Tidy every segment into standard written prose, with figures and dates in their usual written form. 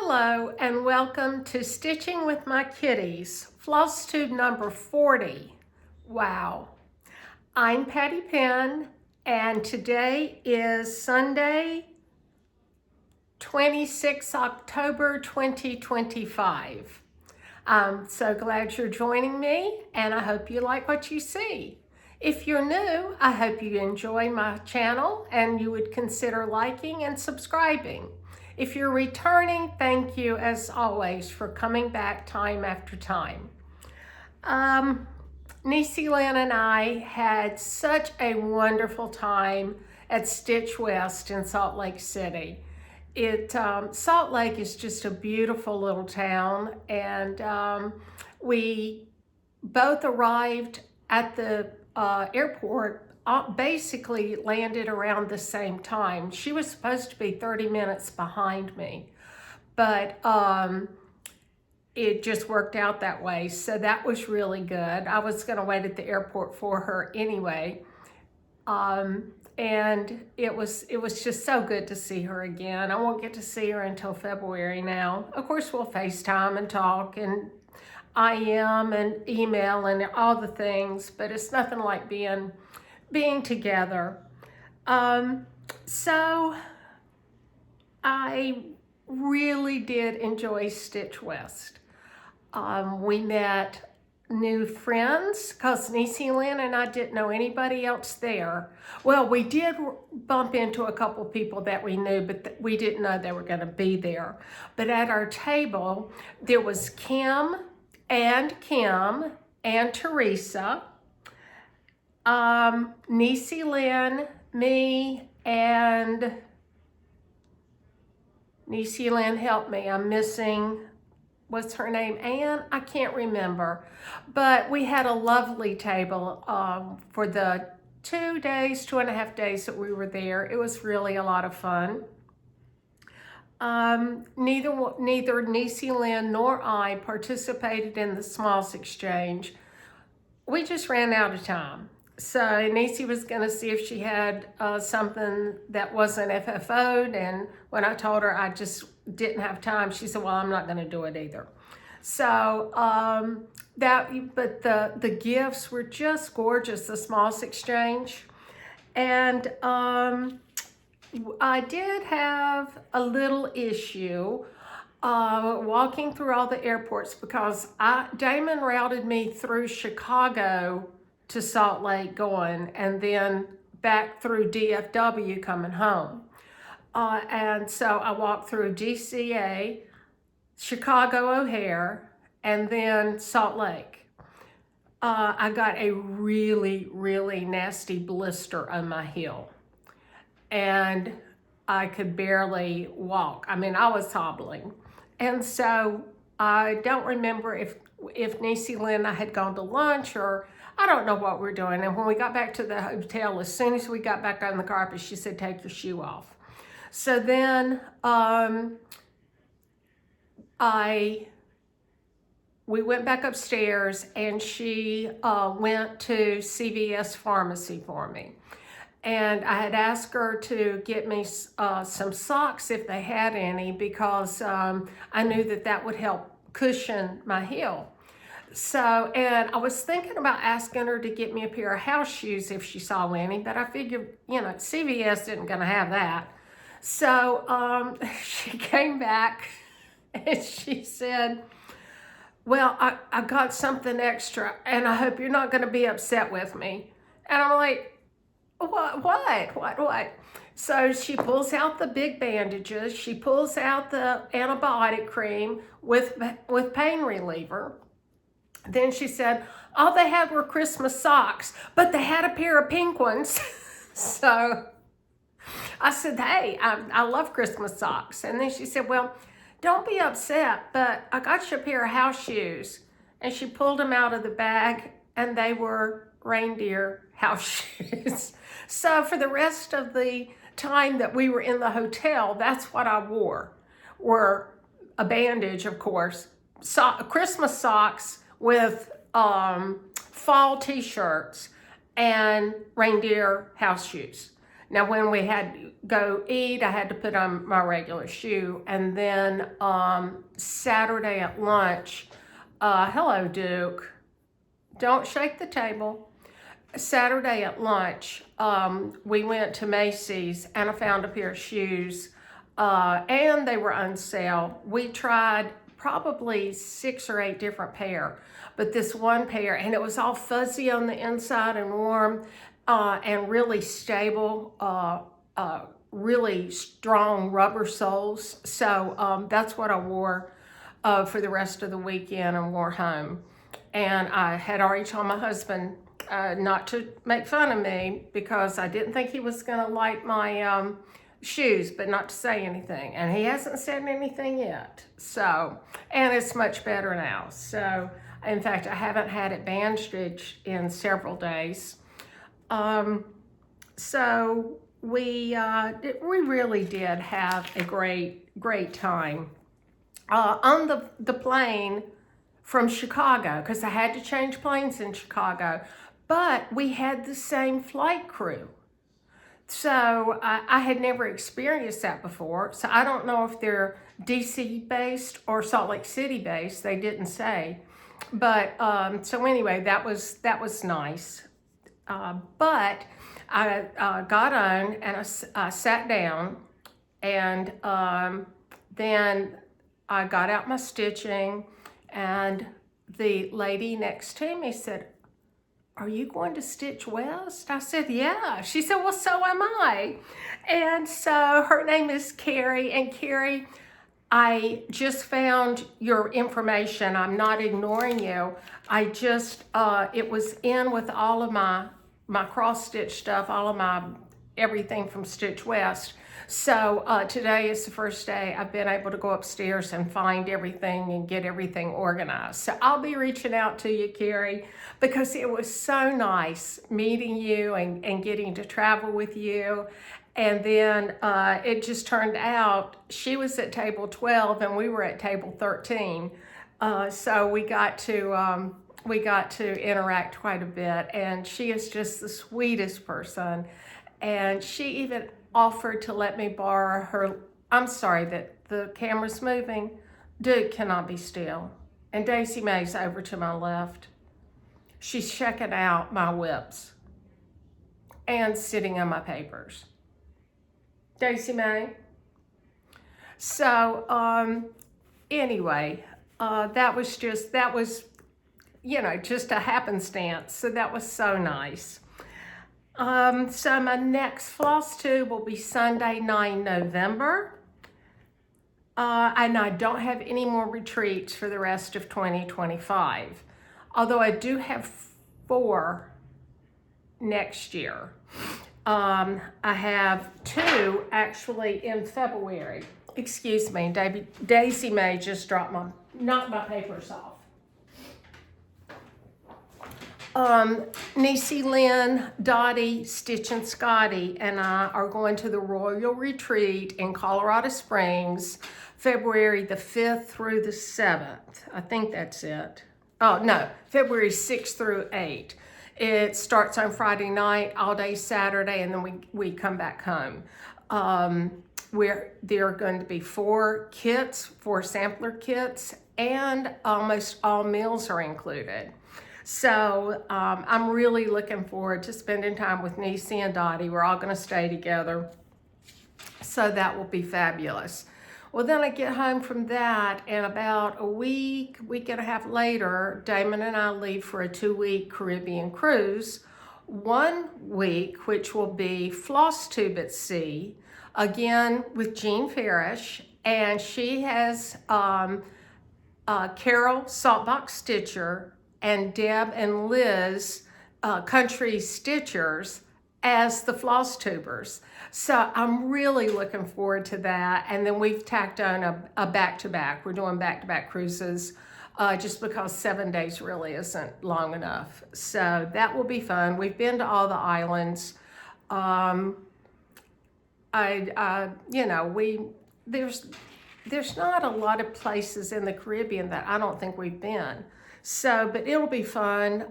Hello and welcome to Stitching with My Kitties, Floss Tube number 40. Wow. I'm Patty Penn and today is Sunday, 26 October 2025. I'm so glad you're joining me and I hope you like what you see. If you're new, I hope you enjoy my channel and you would consider liking and subscribing. If you're returning, thank you as always for coming back time after time. Niecy Lynn and I had such a wonderful time at Stitch West in Salt Lake City. Salt Lake is just a beautiful little town, and we both arrived at the airport, basically landed around the same time. She was supposed to be 30 minutes behind me, but it just worked out that way. So that was really good. I was going to wait at the airport for her anyway. And it was just so good to see her again. I won't get to see her until February now. Of course, we'll FaceTime and talk and IM and email and all the things, but it's nothing like being together. So I really did enjoy Stitch West. We met new friends because Niecy Lynn and I didn't know anybody else there. Well, we did bump into a couple people that we knew, but we didn't know they were going to be there. But at our table, there was Kim and Teresa, Niecy Lynn, me, and Niecy Lynn, help me, I'm missing, what's her name, Anne? I can't remember. But we had a lovely table for the 2.5 days that we were there. It was really a lot of fun. Neither Niecy Lynn nor I participated in the Smalls Exchange. We just ran out of time. So Niecy was going to see if she had something that wasn't FFO'd, and when I told her I just didn't have time, she said, well, I'm not going to do it either. So but the gifts were just gorgeous, the Smalls Exchange. And I did have a little issue walking through all the airports because Damon routed me through Chicago to Salt Lake going, and then back through DFW coming home. And so I walked through DCA, Chicago O'Hare, and then Salt Lake. I got a really, really nasty blister on my heel, and I could barely walk. I mean, I was hobbling. And so I don't remember if Niecy Lynn and I had gone to lunch, or I don't know what we're doing. And when we got back to the hotel, as soon as we got back on the carpet, she said, take your shoe off. So then we went back upstairs, and she went to CVS Pharmacy for me. And I had asked her to get me some socks if they had any, because I knew that would help cushion my heel. So, and I was thinking about asking her to get me a pair of house shoes if she saw any, but I figured, CVS isn't going to have that. So she came back and she said, well, I got something extra, and I hope you're not going to be upset with me. And I'm like, what? So she pulls out the big bandages. She pulls out the antibiotic cream with pain reliever. Then she said, all they had were Christmas socks, but they had a pair of pink ones. So I said, hey, I love Christmas socks. And then she said, well, don't be upset, but I got you a pair of house shoes. And she pulled them out of the bag, and they were reindeer house shoes. So for the rest of the time that we were in the hotel, that's what I wore, were a bandage, of course, Christmas socks with fall t-shirts and reindeer house shoes. Now, when we had to go eat, I had to put on my regular shoe. And then Saturday at lunch, hello, Duke. Don't shake the table. Saturday at lunch, we went to Macy's and I found a pair of shoes, and they were on sale. We tried probably 6 or 8 different pair, but this one pair, and it was all fuzzy on the inside and warm, and really stable, really strong rubber soles. So that's what I wore for the rest of the weekend and wore home. And I had already told my husband not to make fun of me because I didn't think he was going to like my shoes, but not to say anything. And he hasn't said anything yet. So, and it's much better now. So, in fact, I haven't had it bandaged in several days. So we really did have a great time on the plane from Chicago, because I had to change planes in Chicago, but we had the same flight crew. So I had never experienced that before. So I don't know if they're DC based or Salt Lake City based. They didn't say. But so anyway, that was nice. But I got on and I sat down, and then I got out my stitching, and the lady next to me said, "Are you going to Stitch West?" I said, "Yeah." She said, "Well, so am I." And so her name is Carrie. And Carrie, I just found your information. I'm not ignoring you. I just, it was in with all of my cross stitch stuff, all of my everything from Stitch West. So today is the first day I've been able to go upstairs and find everything and get everything organized. So I'll be reaching out to you, Carrie, because it was so nice meeting you and getting to travel with you. And then it just turned out she was at table 12 and we were at table 13. So we got to interact quite a bit, and she is just the sweetest person. And she even offered to let me borrow her. I'm sorry that the camera's moving. Dude cannot be still. And Daisy Mae's over to my left. She's checking out my whips and sitting on my papers. Daisy Mae. So anyway, that was just a happenstance. So that was so nice. So my next floss tube will be Sunday, 9 November. And I don't have any more retreats for the rest of 2025. Although I do have 4 next year. I have 2 actually in February. Excuse me, Daisy Mae just knocked my papers off. Niecy Lynn, Dottie, Stitch and Scotty and I are going to the Royal Retreat in Colorado Springs, February the 5th through the 7th. I think that's it. Oh, no, February 6th through 8th. It starts on Friday night, all day Saturday, and then we come back home. There are going to be 4 kits, 4 sampler kits, and almost all meals are included. So I'm really looking forward to spending time with Niecy and Dottie. We're all going to stay together. So that will be fabulous. Well, then I get home from that, and about a week and a half later, Damon and I leave for a 2-week Caribbean cruise. 1 week, which will be Floss Tube at Sea, again with Jean Farish, and she has Carol Saltbox Stitcher and Deb and Liz, Country Stitchers, as the floss tubers. So I'm really looking forward to that. And then we've tacked on a back-to-back. We're doing back-to-back cruises just because 7 days really isn't long enough. So that will be fun. We've been to all the islands. There's not a lot of places in the Caribbean that I don't think we've been. So, but it'll be fun,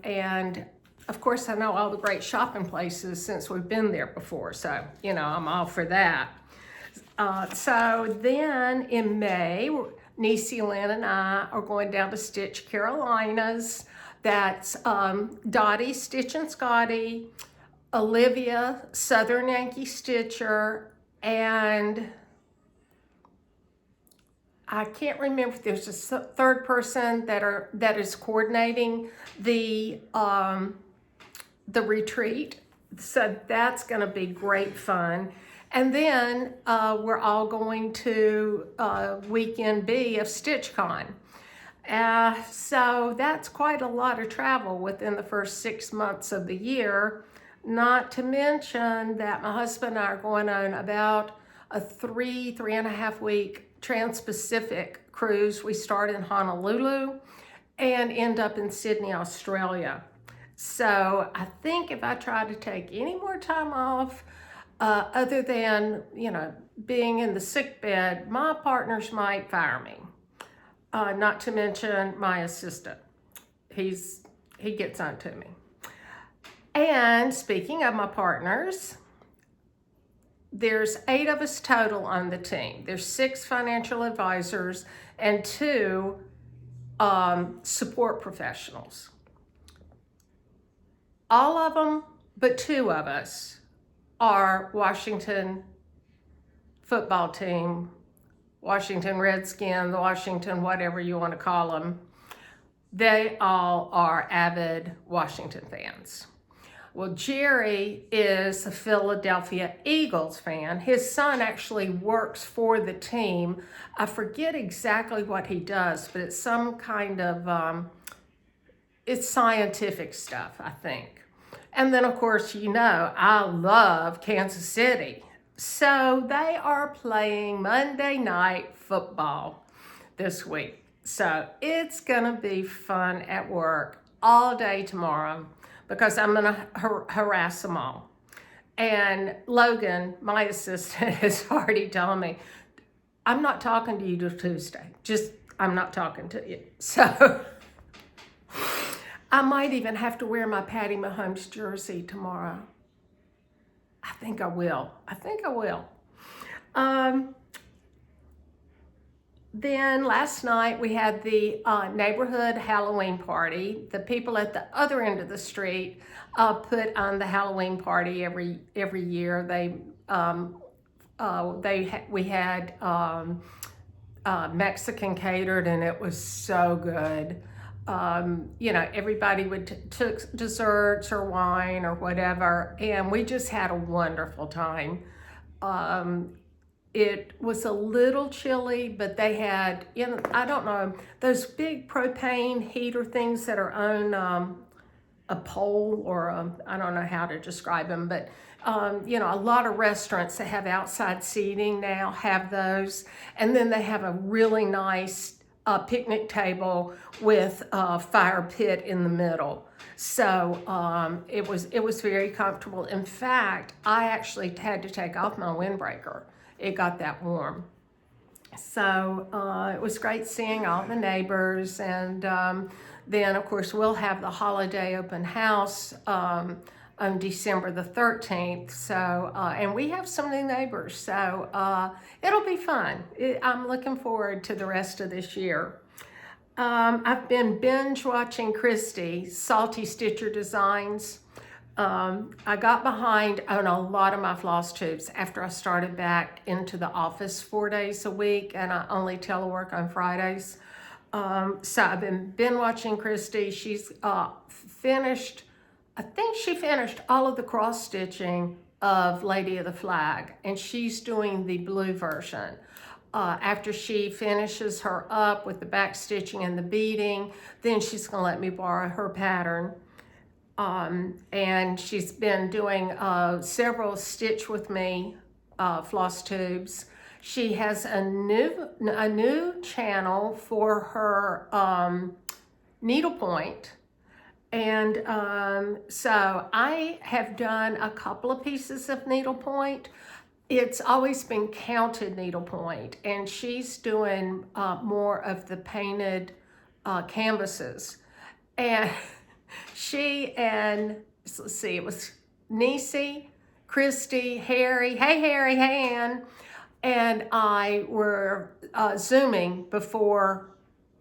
and Of course, I know all the great shopping places since we've been there before, so, I'm all for that. So then in May, Niecy Lynn and I are going down to Stitch Carolinas. That's Dottie, Stitch and Scotty, Olivia, Southern Yankee Stitcher, and I can't remember if there's a third person that is coordinating the retreat. So that's going to be great fun. And then we're all going to weekend B of StitchCon. So that's quite a lot of travel within the first 6 months of the year. Not to mention that my husband and I are going on about a 3.5 week Trans-Pacific cruise. We start in Honolulu and end up in Sydney, Australia. So I think if I try to take any more time off, other than, being in the sick bed, my partners might fire me. Not to mention my assistant. He gets on to me. And speaking of my partners, there's 8 of us total on the team. There's 6 financial advisors and 2 support professionals. All of them but 2 of us are Washington football team, Washington Redskins, Washington whatever you want to call them. They all are avid Washington fans. Well, Jerry is a Philadelphia Eagles fan. His son actually works for the team. I forget exactly what he does, but it's some kind of, it's scientific stuff, I think. And then, of course, I love Kansas City. So they are playing Monday Night Football this week. So it's going to be fun at work all day tomorrow because I'm going to harass them all. And Logan, my assistant, has already told me, I'm not talking to you till Tuesday. I'm not talking to you. So I might even have to wear my Patty Mahomes jersey tomorrow. I think I will. Then last night we had the neighborhood Halloween party. The people at the other end of the street put on the Halloween party every year. We had Mexican catered, and it was so good. Everybody took desserts or wine or whatever, and we just had a wonderful time. It was a little chilly, but they had, I don't know, those big propane heater things that are on a pole or I don't know how to describe them, but a lot of restaurants that have outside seating now have those, and then they have a really nice picnic table with a fire pit in the middle. So it was very comfortable. In fact, I actually had to take off my windbreaker. It got that warm. So it was great seeing all the neighbors. And then, of course, we'll have the holiday open house on December the 13th. So, and we have some new neighbors. So it'll be fun. I'm looking forward to the rest of this year. I've been binge watching Christy, Salty Stitcher Designs. I got behind on a lot of my floss tubes after I started back into the office 4 days a week, and I only telework on Fridays. So I've been watching Christy. She's finished, I think she finished all of the cross stitching of Lady of the Flag, and she's doing the blue version. After she finishes her up with the back stitching and the beading, then she's gonna let me borrow her pattern. And she's been doing several Stitch With Me floss tubes. She has a new channel for her needlepoint. And so I have done a couple of pieces of needlepoint. It's always been counted needlepoint, and she's doing more of the painted canvases. And She and, let's see, it was Niecy, Christy, Harry, hey Harry, hey Ann, and I were Zooming before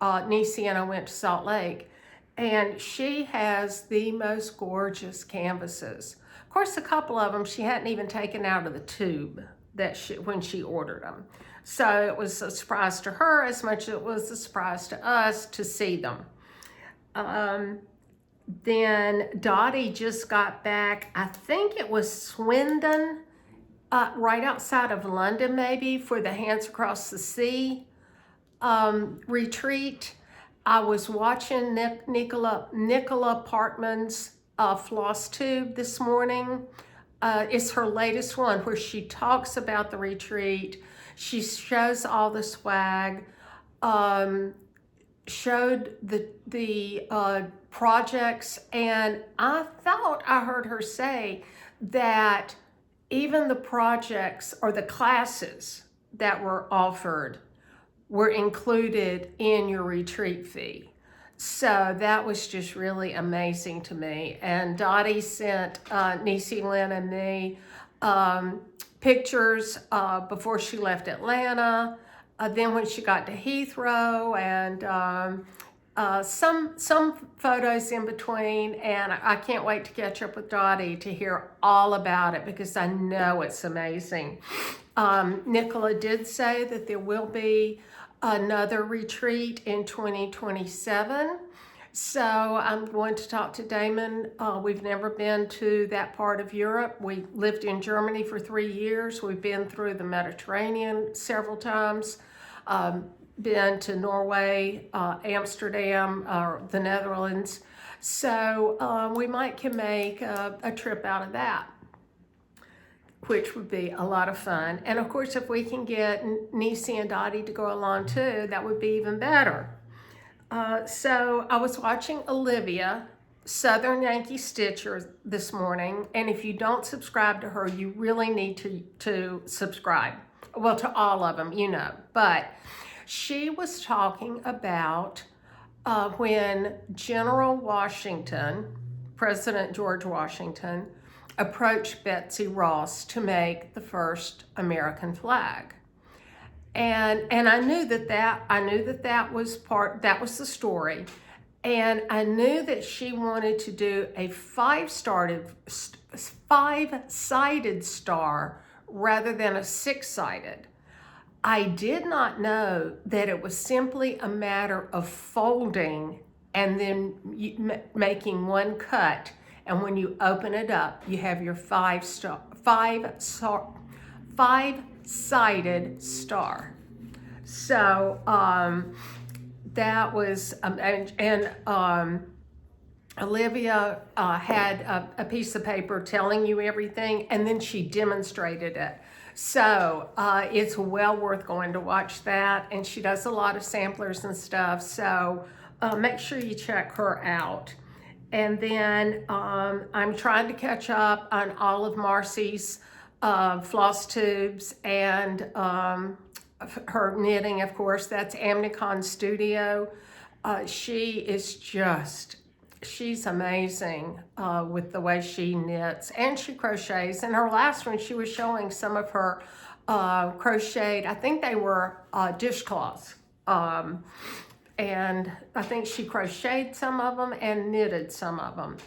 Niecy and I went to Salt Lake. And she has the most gorgeous canvases. Of course, a couple of them she hadn't even taken out of the tube when she ordered them. So it was a surprise to her as much as it was a surprise to us to see them. Then Dottie just got back, I think it was Swindon, right outside of London maybe, for the Hands Across the Sea retreat. I was watching Nicola Partman's Floss Tube this morning. It's her latest one where she talks about the retreat. She shows all the swag, showed the projects, and I thought I heard her say that even the projects or the classes that were offered were included in your retreat fee. So that was just really amazing to me. And Dottie sent Niecy, Lynn, and me pictures before she left Atlanta, then when she got to Heathrow, and some photos in between. And I can't wait to catch up with Dottie to hear all about it because I know it's amazing. Nicola did say that there will be another retreat in 2027. So I'm going to talk to Damon. We've never been to that part of Europe. We lived in Germany for 3 years. We've been through the Mediterranean several times. Been to Norway, Amsterdam, the Netherlands. So we can make a trip out of that, which would be a lot of fun. And of course, if we can get Niecy and Dottie to go along too, that would be even better. So I was watching Olivia, Southern Yankee Stitcher, this morning. And if you don't subscribe to her, you really need to subscribe. Well, to all of them, you know. But she was talking about when General Washington, President George Washington, approached Betsy Ross to make the first American flag. And I knew that was the story. And I knew that she wanted to do a five-sided star rather than a six-sided. I did not know that it was simply a matter of folding and then making one cut. And when you open it up, you have your five-sided star. So that was, Olivia had a piece of paper telling you everything, and then she demonstrated it. So it's well worth going to watch that, and she does a lot of samplers and stuff, so make sure you check her out. And then I'm trying to catch up on all of Marcy's floss tubes and her knitting, of course. That's Amnicon Studio. She's amazing with the way she knits and she crochets. In her last one, she was showing some of her crocheted, I think they were dishcloths. And I think she crocheted some of them and knitted some of them.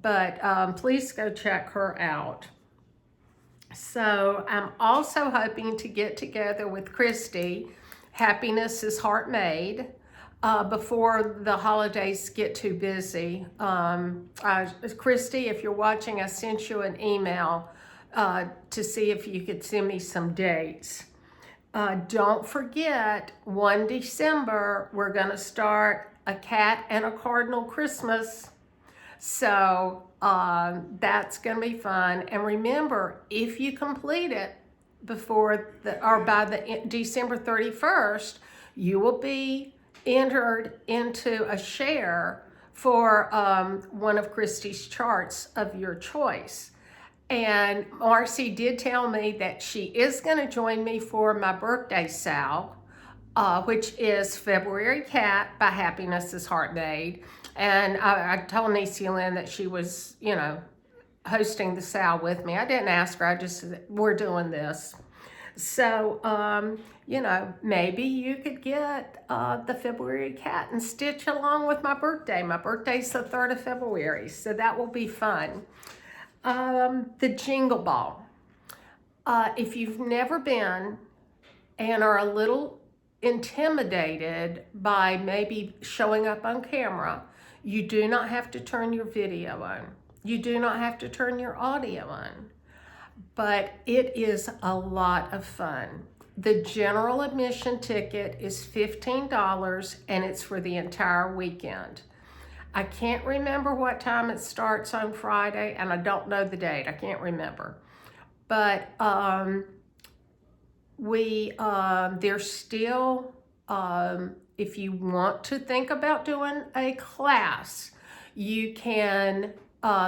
But please go check her out. So I'm also hoping to get together with Christy, Happiness is Heart Made, before the holidays get too busy. Christy, if you're watching, I sent you an email to see if you could send me some dates. Don't forget, 1 December, we're going to start a cat and a cardinal Christmas. So that's going to be fun. And remember, if you complete it by the December 31st, you will be entered into a share for one of Christy's charts of your choice. And Marcy did tell me that she is going to join me for my birthday sal which is February Cat by Happiness is Heart Made. And I told Niecy Lynn that she was, you know, hosting the sale with me. I didn't ask her, I just said, we're doing this. So, you know, maybe you could get the February Cat and stitch along with my birthday. My birthday's the 3rd of February, so that will be fun. The Jingle Ball. If you've never been and are a little intimidated by maybe showing up on camera, you do not have to turn your video on. You do not have to turn your audio on. But it is a lot of fun. The general admission ticket is $15 and it's for the entire weekend. I can't remember what time it starts on Friday, and I don't know the date. I can't remember. But there's still, if you want to think about doing a class, you can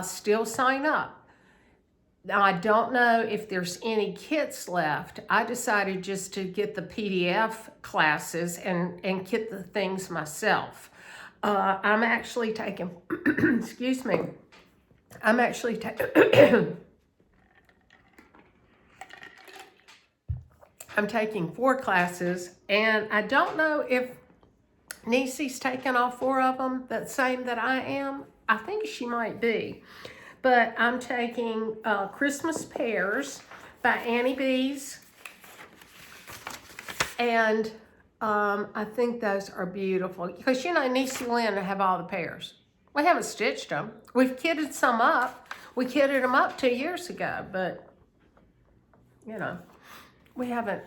still sign up. Now, I don't know if there's any kits left. I decided just to get the PDF classes and get the things myself. I'm actually taking, excuse me, I'm actually I'm taking 4 classes, and I don't know if Niecy's taken all 4 of them, the same that I am. I think she might be. But I'm taking Christmas Pears by Annie B's. And I think those are beautiful. Because, you know, Niecy Lynn have all the pears. We haven't stitched them. We've kitted some up. We kitted them up 2 years ago. But, you know, we haven't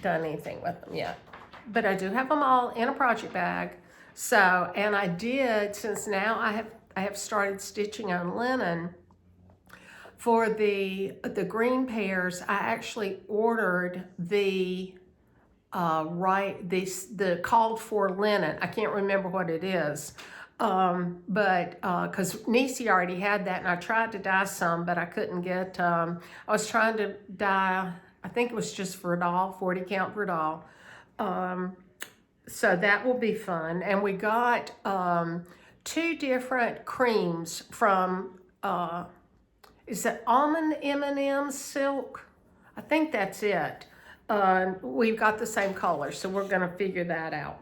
done anything with them yet. But I do have them all in a project bag. So, and I did, since now I have started stitching on linen. For the green pears, I actually ordered the the called for linen. I can't remember what it is, but because Niecy already had that, and I tried to dye some, but I couldn't get. I was trying to dye. I think it was just for a doll, 40 count per doll. So that will be fun, and we got 2 different creams from, is it Almond M&M Silk? I think that's it. We've got the same color, so we're gonna figure that out.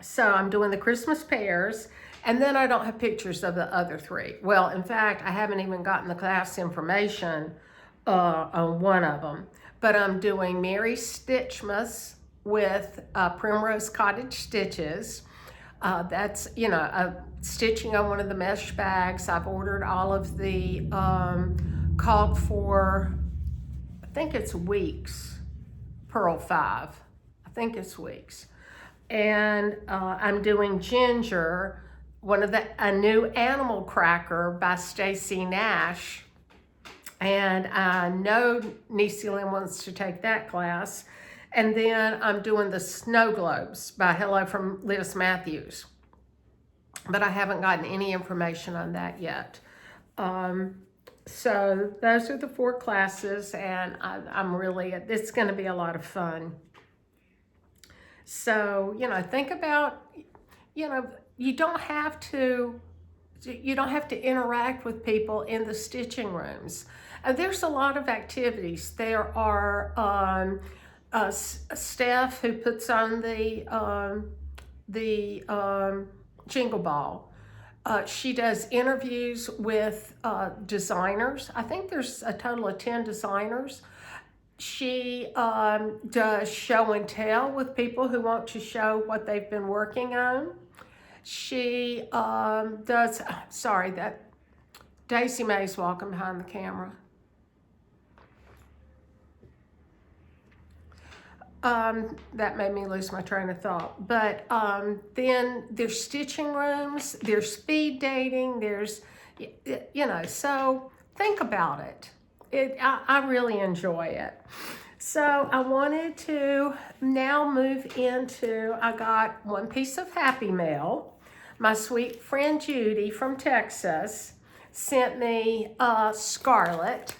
So I'm doing the Christmas pears, and then I don't have pictures of the other 3. Well, in fact, I haven't even gotten the class information on one of them, but I'm doing Mary Stitchmas with Primrose Cottage Stitches. That's, you know, stitching on one of the mesh bags. I've ordered all of the called for, I think it's Weeks, Purl 5. I think it's Weeks. And I'm doing Ginger, a new animal cracker by Stacy Nash. And I know Niecy Lynn wants to take that class. And then I'm doing the Snow Globes by Hello from Liz Matthews. But I haven't gotten any information on that yet. So those are the 4 classes, and I'm really, it's going to be a lot of fun. So, you know, think about, you know, you don't have to interact with people in the stitching rooms. There's a lot of activities. There are Steph, who puts on the Jingle Ball. She does interviews with designers. I think there's a total of 10 designers. She does show and tell with people who want to show what they've been working on. She does, sorry, that Daisy Mae's walking behind the camera. That made me lose my train of thought. But then there's stitching rooms, there's speed dating, there's, you know, so think about it. I really enjoy it. So I wanted to now move into, I got one piece of Happy Mail. My sweet friend Judy from Texas sent me Scarlet.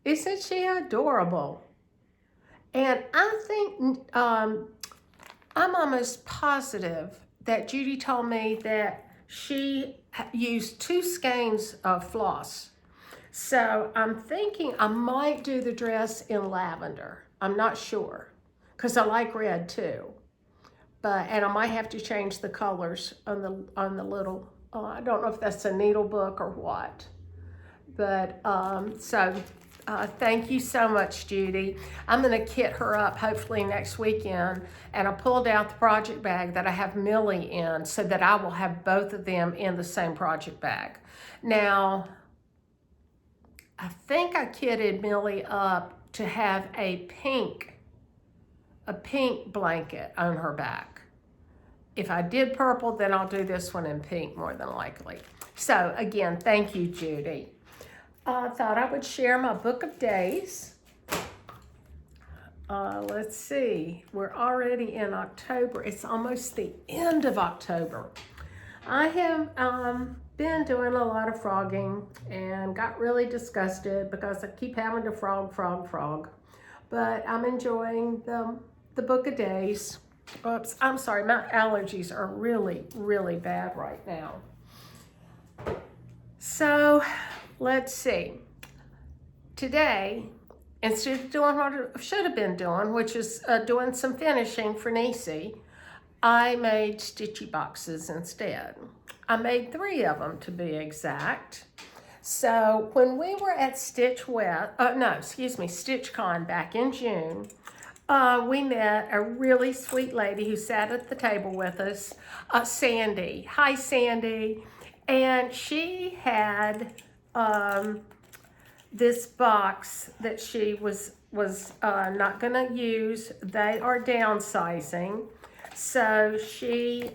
Isn't she adorable? And I think, I'm almost positive that Judy told me that she used 2 skeins of floss. So I'm thinking I might do the dress in lavender. I'm not sure, because I like red too. And I might have to change the colors on the little, I don't know if that's a needle book or what. But thank you so much, Judy. I'm going to kit her up hopefully next weekend, and I pulled out the project bag that I have Millie in so that I will have both of them in the same project bag. Now, I think I kitted Millie up to have a pink blanket on her back. If I did purple, then I'll do this one in pink more than likely. So again, thank you, Judy. I thought I would share my book of days. Let's see, we're already in October. It's almost the end of October. I have been doing a lot of frogging and got really disgusted because I keep having to frog. But I'm enjoying the book of days. Oops, I'm sorry, my allergies are really bad right now. So let's see. Today, instead of doing what I should have been doing, which is doing some finishing for Niecy, I made stitchy boxes instead. I made 3 of them to be exact. So when we were at StitchCon back in June, we met a really sweet lady who sat at the table with us, Sandy. Hi, Sandy. And she had this box that she was not going to use. They are downsizing. So she,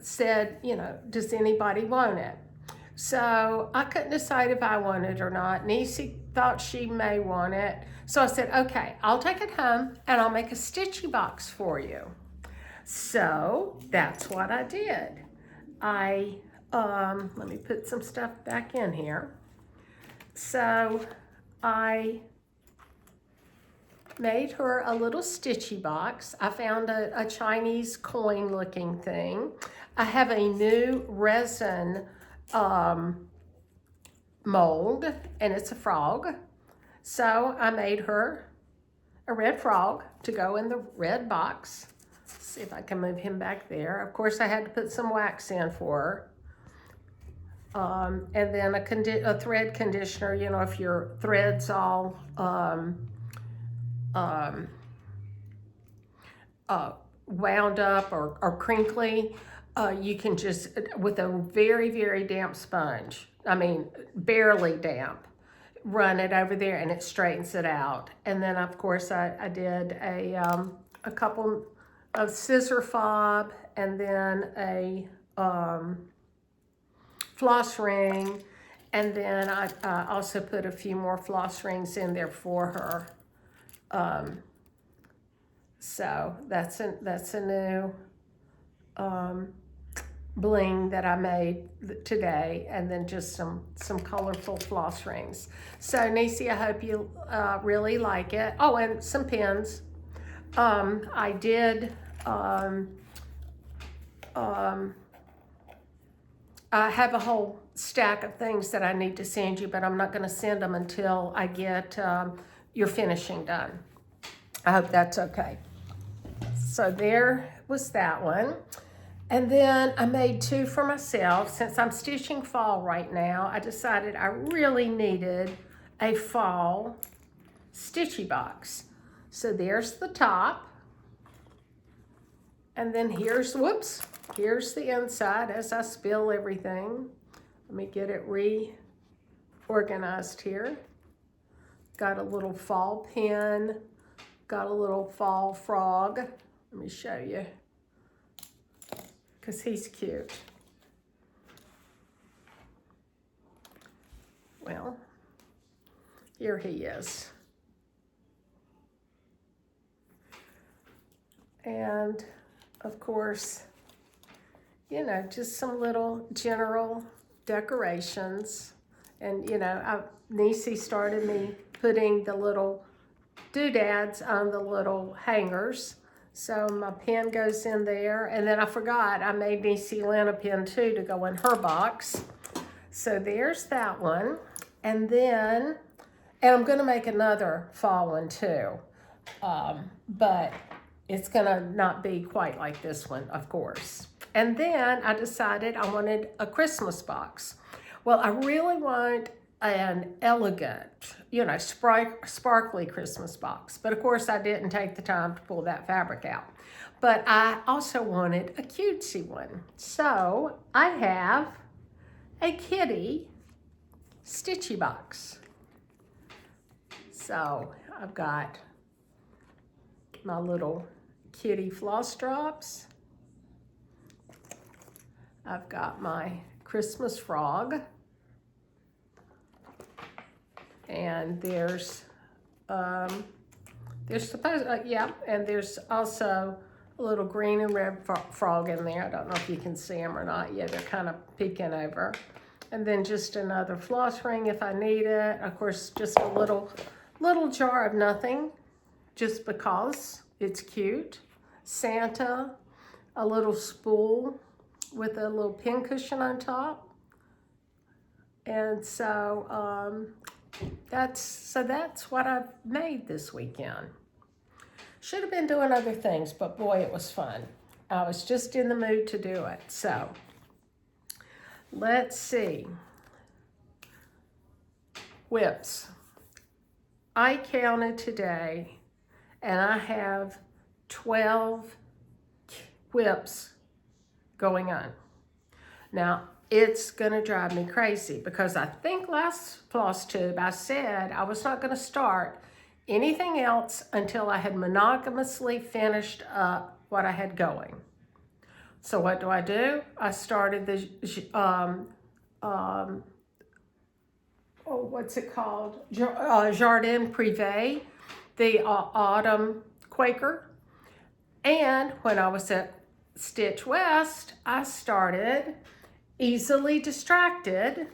said, does anybody want it? So I couldn't decide if I wanted it or not. Niecy thought she may want it. So I said, okay, I'll take it home and I'll make a stitchy box for you. So that's what I did. Let me put some stuff back in here. So I made her a little stitchy box. I found a Chinese coin looking thing. I have a new resin mold, and it's a frog. So I made her a red frog to go in the red box. Let's see if I can move him back there. Of course, I had to put some wax in for her. And then a thread conditioner, if your thread's all wound up or crinkly, you can just, with a very damp sponge, I mean barely damp, run it over there and it straightens it out. And then of course I did a couple of scissor fob and then a floss ring, and then I also put a few more floss rings in there for her. So that's a new bling that I made today, and then just some colorful floss rings. So Niecy, I hope you really like it. Oh, and some pins. I did I have a whole stack of things that I need to send you, but I'm not going to send them until I get your finishing done. I hope that's okay. So there was that one. And then I made 2 for myself. Since I'm stitching fall right now, I decided I really needed a fall stitchy box. So there's the top. And then here's the inside as I spill everything. Let me get it reorganized here. Got a little fall pin, got a little fall frog. Let me show you, because he's cute. Well, here he is. And of course, just some little general decorations. And, Niecy started me putting the little doodads on the little hangers. So my pen goes in there. And then I forgot, I made Niecy Lynn a pen too to go in her box. So there's that one. And I'm gonna make another fall one too. But it's gonna not be quite like this one, of course. And then I decided I wanted a Christmas box. Well, I really want an elegant, sparkly Christmas box. But of course I didn't take the time to pull that fabric out. But I also wanted a cutesy one. So I have a kitty stitchy box. So I've got my little kitty floss drops. I've got my Christmas frog. And there's and there's also a little green and red frog in there. I don't know if you can see them or not. Yeah, they're kind of peeking over. And then just another floss ring if I need it. Of course, just a little jar of nothing, just because it's cute. Santa, a little spool with a little pin cushion on top. And so that's what I've made this weekend. Should have been doing other things, but boy, it was fun. I was just in the mood to do it. So let's see. Whips. I counted today, and I have 12 whips going on. Now, it's gonna drive me crazy because I think last floss tube I said I was not gonna start anything else until I had monogamously finished up what I had going. So what do? I started the, what's it called? Jardin Privé, the Autumn Quaker. And when I was at Stitch West, I started Easily Distracted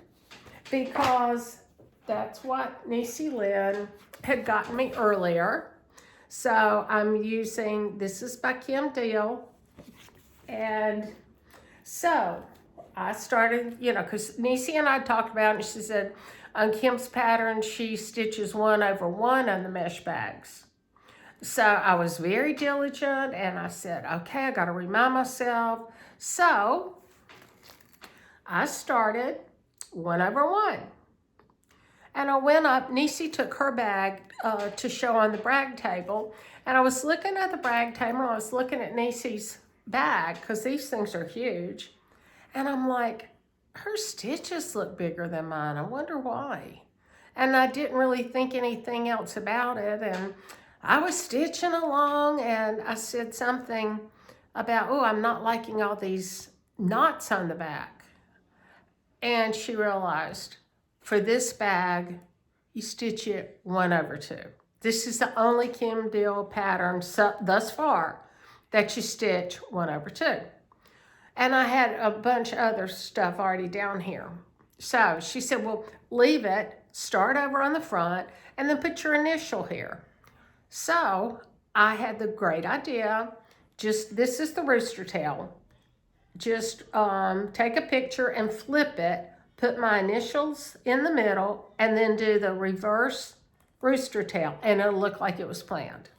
because that's what Niecy Lynn had gotten me earlier. So I'm using, this is by Kim Deal. And so I started, because Niecy and I talked about it, and she said on Kim's pattern, she stitches 1 over 1 on the mesh bags. So I was very diligent and I said, okay, I got to remind myself. So I started 1 over 1. And I went up, Niecy took her bag to show on the brag table. And I was looking at the brag table, I was looking at Niecy's bag, because these things are huge. And I'm like, her stitches look bigger than mine. I wonder why. And I didn't really think anything else about it. And I was stitching along and I said something about, oh, I'm not liking all these knots on the back. And she realized, for this bag, you stitch it 1 over 2. This is the only Kim Deal pattern thus far that you stitch 1 over 2. And I had a bunch of other stuff already down here. So she said, well, leave it, start over on the front, and then put your initial here. So I had the great idea, this is the rooster tail. Just take a picture and flip it, put my initials in the middle, and then do the reverse rooster tail, and it'll look like it was planned.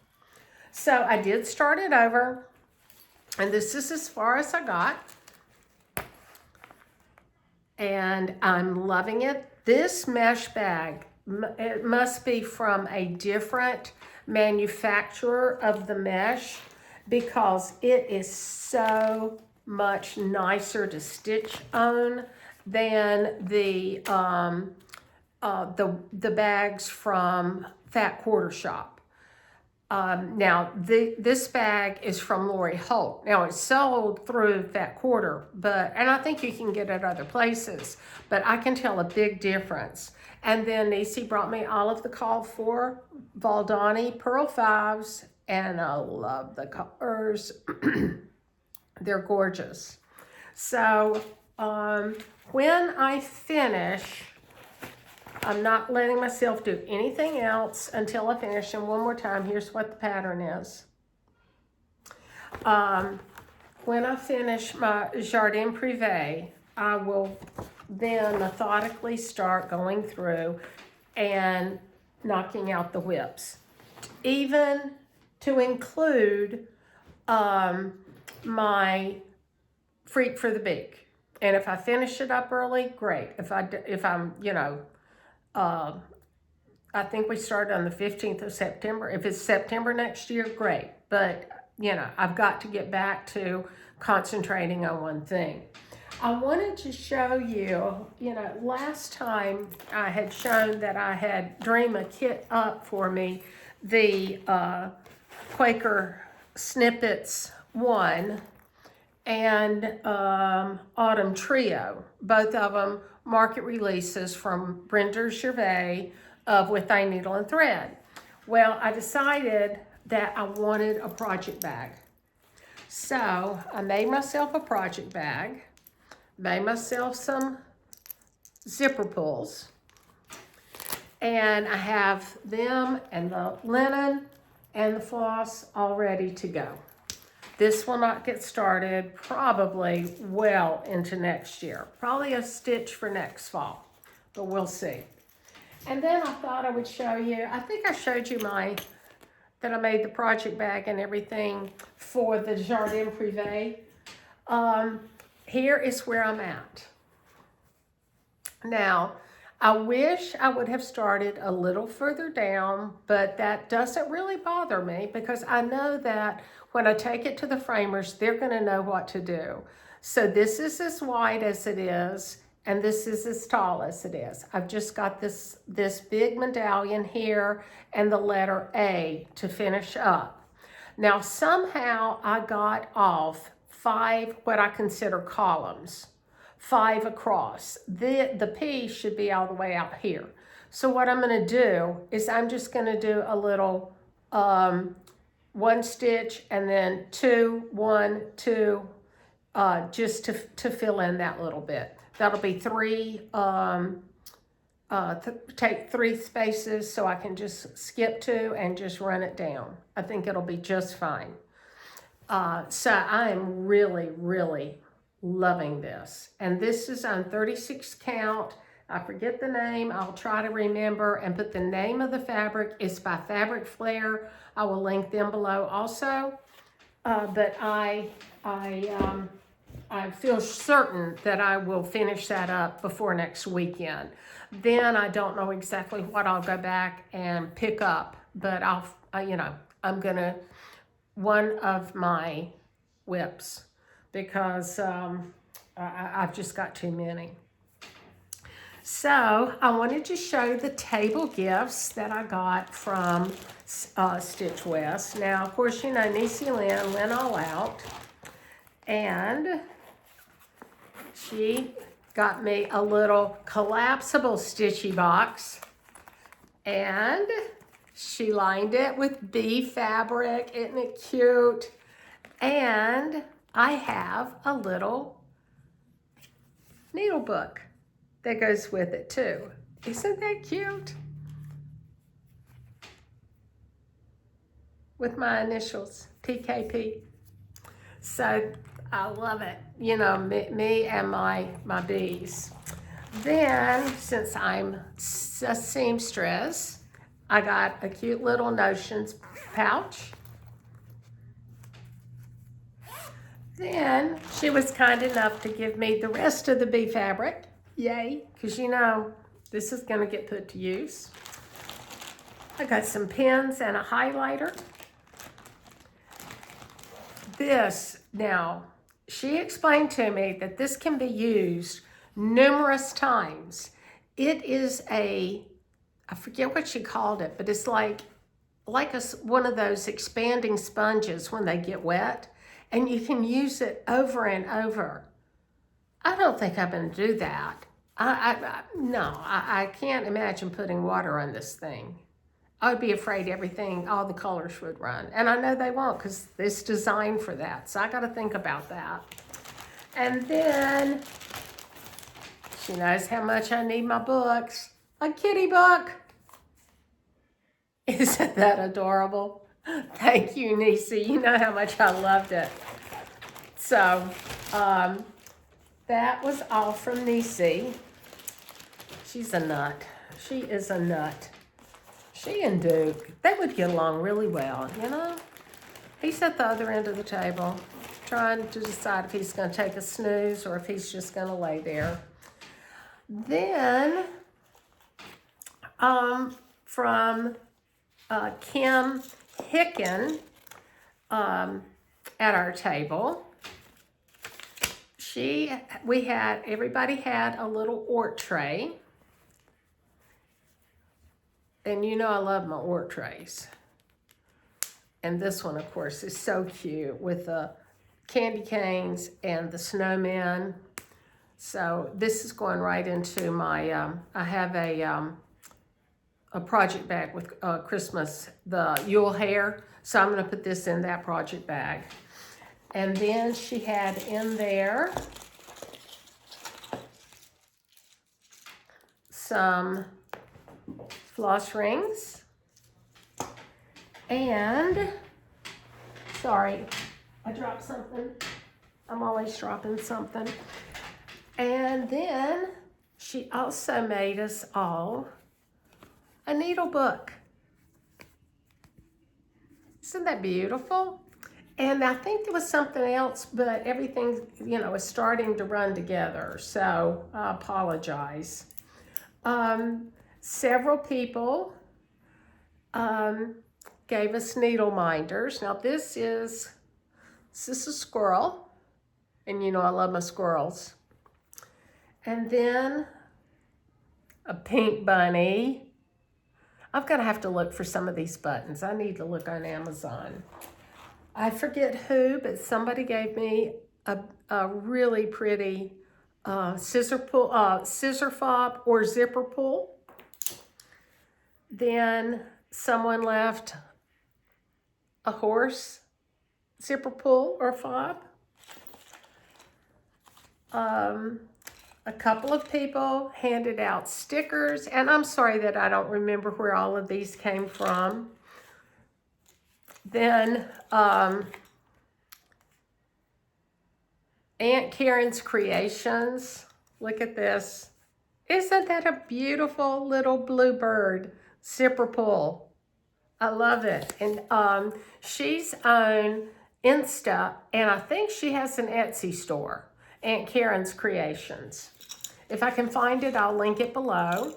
So I did start it over, and this is as far as I got. And I'm loving it. This mesh bag, it must be from a different manufacturer of the mesh, because it is so much nicer to stitch on than the bags from Fat Quarter Shop. Now, this bag is from Lori Holt. Now, it's sold through Fat Quarter, and I think you can get it other places, but I can tell a big difference. And then Niecy brought me all of the called for Valdani Pearl 5s, and I love the colors. They're gorgeous. So when I finish I'm not letting myself do anything else until I finish. And one more time, here's what the pattern is. When I finish my Jardin Privé, I will then methodically start going through and knocking out the whips, even to include my Freak for the Beak. And if I finish it up early, great. If I'm, I think we started on the 15th of September. If it's September next year, great. But, I've got to get back to concentrating on one thing. I wanted to show you, last time I had shown that I had dreamed a kit up for me, the Quaker Snippets 1 and Autumn Trio, both of them market releases from Brenda Gervais of With Thy Needle and Thread. Well, I decided that I wanted a project bag. So I made myself a project bag, made myself some zipper pulls, and I have them and the linen and the floss all ready to go. This will not get started probably well into next year. Probably a stitch for next fall, but we'll see. And then I thought I would show you, I think I showed you that I made the project bag and everything for the Jardin Privé. Here is where I'm at. Now, I wish I would have started a little further down, but that doesn't really bother me because I know that when I take it to the framers, they're going to know what to do. So this is as wide as it is, and this is as tall as it is. I've just got this big medallion here and the letter A to finish up. Now, somehow I got off 5 what I consider columns, 5 across. The P should be all the way out here. So what I'm going to do is I'm just going to do a little 1 stitch and then 2, 1, 2, just to fill in that little bit. That'll be 3, take 3 spaces so I can just skip 2 and just run it down. I think it'll be just fine. So I am really, really loving this. And this is on 36 count. I forget the name. I'll try to remember and put the name of the fabric. It's by Fabric Flair. I will link them below also. But I feel certain that I will finish that up before next weekend. Then I don't know exactly what I'll go back and pick up, but I'm gonna, one of my whips because I've just got too many. So I wanted to show the table gifts that I got from Stitch West. Now, of course, Niecy Lynn all out. And she got me a little collapsible stitchy box. And she lined it with bee fabric. Isn't it cute? And I have a little needle book that goes with it too. Isn't that cute? With my initials, PKP. So I love it. Me and my bees. Then, since I'm a seamstress, I got a cute little Notions pouch. Then she was kind enough to give me the rest of the bee fabric. Yay, because this is going to get put to use. I got some pens and a highlighter. Now, she explained to me that this can be used numerous times. It is I forget what she called it, but it's like one of those expanding sponges when they get wet, and you can use it over and over. I don't think I'm going to do that. I can't imagine putting water on this thing. I would be afraid all the colors would run. And I know they won't because it's designed for that. So I got to think about that. And then she knows how much I need my books. A kitty book. Isn't that adorable? Thank you, Nisi. You know how much I loved it. So, that was all from Nisi. She's a nut. She is a nut. She and Duke, they would get along really well, you know? He's at the other end of the table, trying to decide if he's going to take a snooze or if he's just going to lay there. Then, from Kim Hicken at our table, everybody had a little Ort tray. And you know I love my Ort trays. And this one, of course, is so cute with the candy canes and the snowmen. So this is going right into my, I have a project bag with Christmas, the Yule hair. So I'm going to put this in that project bag. And then she had in there some floss rings. And, sorry, I dropped something. I'm always dropping something. And then she also made us all a needle book. Isn't that beautiful? And I think there was something else, but everything, you know, is starting to run together. So I apologize. Several people gave us needle minders. Now this is a squirrel, and you know I love my squirrels. And then a pink bunny. I'm gonna have to look for some of these buttons. I need to look on Amazon. I forget who, but somebody gave me a really pretty scissor fob or zipper pull. Then someone left a horse zipper pull or fob. A couple of people handed out stickers, and I'm sorry that I don't remember where all of these came from. Then Aunt Karen's Creations. Look at this. Isn't that a beautiful little blue bird zipper pull? I love it. And she's on Insta, and I think she has an Etsy store, Aunt Karen's Creations. If I can find it, I'll link it below.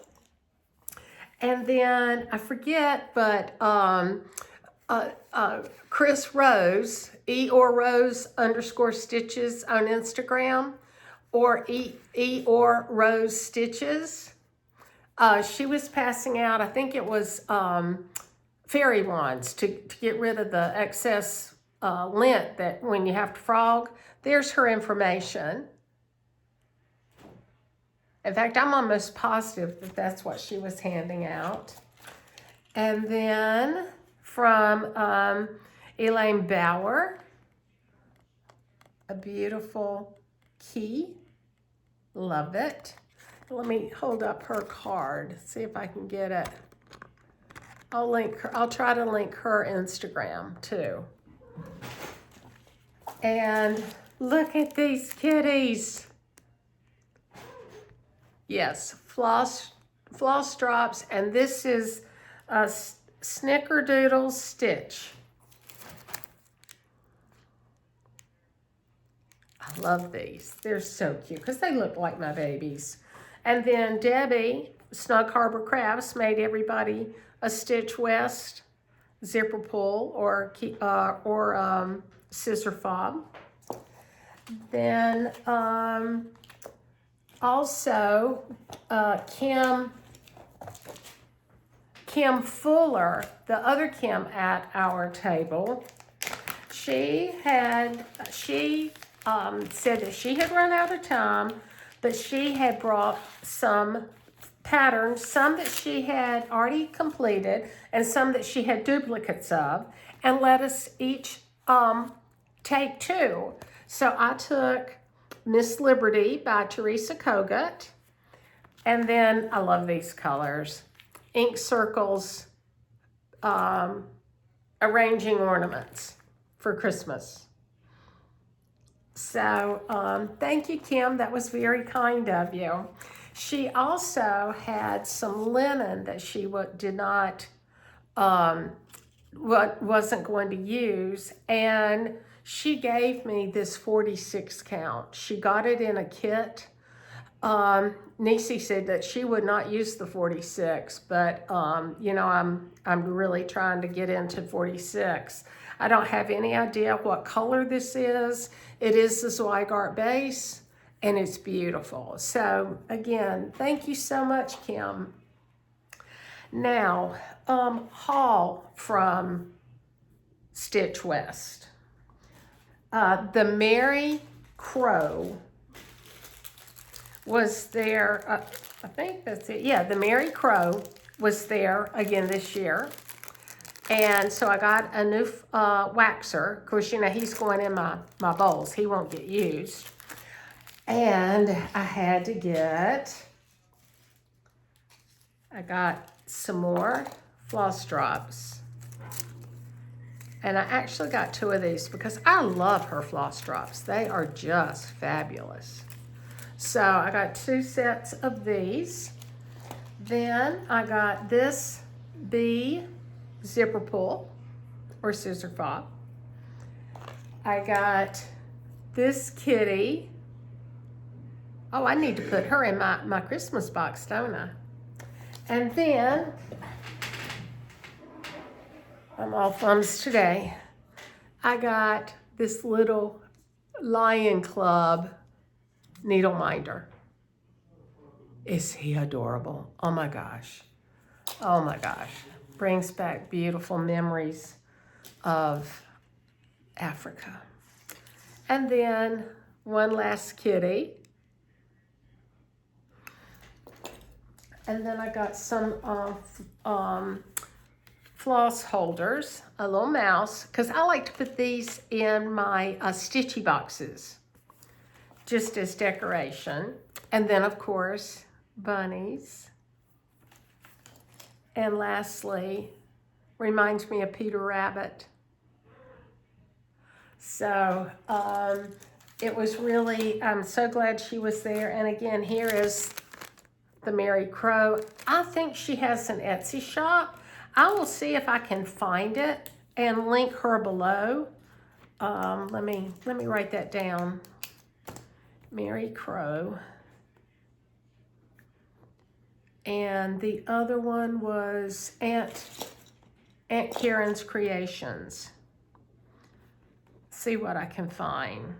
And then I forget, but Chris Rose, _Rose_stitches on Instagram, or Rose Stitches. She was passing out, I think it was fairy wands to get rid of the excess lint that when you have to frog. There's her information. In fact, I'm almost positive that that's what she was handing out. And then from Elaine Bauer, a beautiful key. Love it. Let me hold up her card, see if I can get it. I'll try to link her Instagram too. And look at these kitties. Yes, floss drops, and this is a Snickerdoodle Stitch. I love these. They're so cute because they look like my babies. And then Debbie, Snug Harbor Crafts, made everybody a Stitch West zipper pull or scissor fob. Then also Kim Fuller, the other Kim at our table, she said that she had run out of time, but she had brought some patterns, some that she had already completed and some that she had duplicates of, and let us each take two. So I took Miss Liberty by Teresa Kogut, And then I love these colors. Ink circles, arranging ornaments for Christmas. So thank you, Kim. That was very kind of you. She also had some linen that she wasn't going to use, and she gave me this 46 count. She got it in a kit. Nisi said that she would not use the 46, but you know, I'm really trying to get into 46. I don't have any idea what color this is. It is the Zweigart base, and it's beautiful. So again, thank you so much, Kim. Now, haul from Stitch West. The Mary Crow was there. I think that's it. Yeah, the Mary Crow was there again this year. And so I got a new waxer. Of course, you know, he's going in my bowls. He won't get used. And I got some more floss drops. And I actually got 2 of these because I love her floss drops. They are just fabulous. So I got 2 sets of these. Then I got this bee zipper pull or scissor fob. I got this kitty. Oh, I need to put her in my Christmas box, don't I? And then, I'm all thumbs today, I got this little Lion Club needle minder. Is he adorable? Oh my gosh. Oh my gosh. Brings back beautiful memories of Africa. And then one last kitty. And then I got some floss holders, a little mouse, because I like to put these in my stitchy boxes, just as decoration. And then, of course, bunnies. And lastly, reminds me of Peter Rabbit. So it was really, I'm so glad she was there. And again, here is the Mary Crow. I think she has an Etsy shop. I will see if I can find it and link her below. Let me write that down. Mary Crow. And the other one was Aunt Karen's Creations. See what I can find.